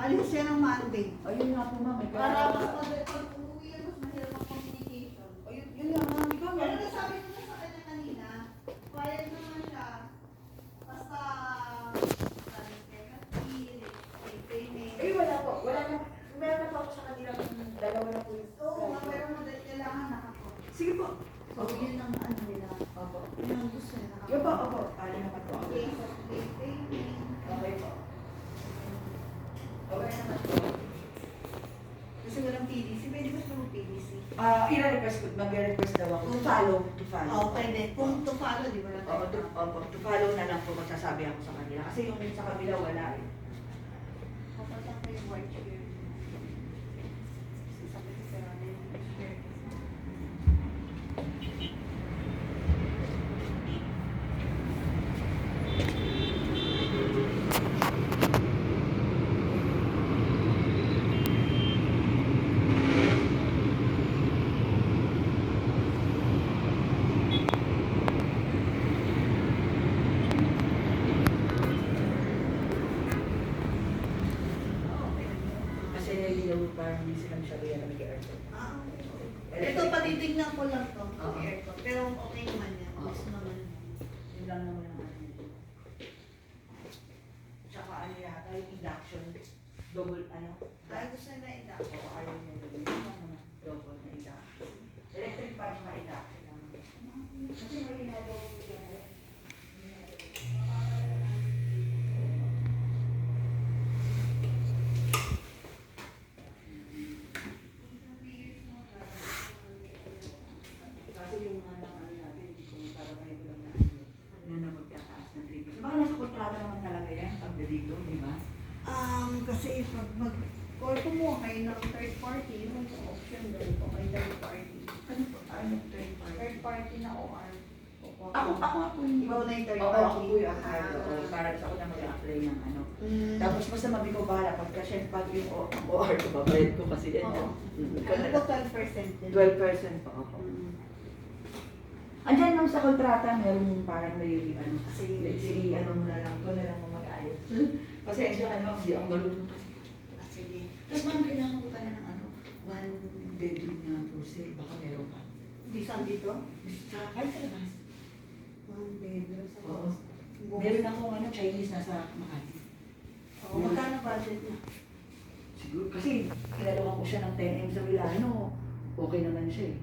Alis siya ng Monday. Ayun nga po ma'am. Para mas madali pag umuwi yan, mas mahirap ang communication. Yun nga ma'am. Ikaw Pero nasabi ko na sa kanya kanina, quiet naman siya. Basta, payment. Eh wala po. Wala na. Meron na po ako sa kanila. Dalawa na po yung... Oo, pero madali kailangan nakako. Sige po. So, yun ang ano nila. Opo. Yun ang gusto nila. Yun po, opo. Pali naman po. Okay, so payment. Okay po. Okay naman po. Kasi walang PDC. Pwede ba siya mag-PDC? I-request ko. Mag-request daw ako. To follow. To follow. Oo, pwede. Kung to follow, di ba na Oo, to follow na lang po magsasabi ako sa kanila. Kasi yung sa kabila wala eh. Kapatang ko yung white shirt. Sabi ko sa amin, shirt. Kasi yung parang hindi sila masyado yan na mag-aircon. Ito, patitignan ko lang to. Oo. Aircon. Pero okay naman yan. Oo. Gusto naman. Yun lang naman ang ano. Tsaka ano yata, yung induction. Double ano. Ay, gusto na ina. Oo, ayaw niya double. Yun lang naman. Double na induction. Electric fan na induction lang. Kasi may ginagawa ko yan. Kasi yung mga ano natin, hindi ko para kayo lang na magtataas ng treatment. Baka nasa kontrata naman talaga yan, pag dito, di ba? Kasi pag or kumuha kayo ng third party, yun ang option doon po. May third party. Ano po? Ano third party? Third party na OR. Ako yung... Ikaw na yung third Oo, party. ako po yung apply. Oo, para sa ako na mag-apply ng ano. Tapos basta mami ko bahala pagka siya pag yung OR ko, babayad ko kasi yan. Oo. Mm. Ano po 12% din? 12% pa ako. Andyan lang sa kontrata, meron parang may ano, sige, ano mo na lang, ito na lang mo mag-ayos. Kasi ano, hindi ako marunong kasi. Sige. Tapos ma'am, kailangan ko pala ng ano, one bedroom na for sale, baka meron pa. Di saan dito? Sa kahit sa labas. One bedroom sa Oo. Meron akong ano, Chinese nasa Makati. Oo, magkano budget niya? Siguro, kasi kilalawan ko siya ng 10M sa Milano, okay naman siya eh.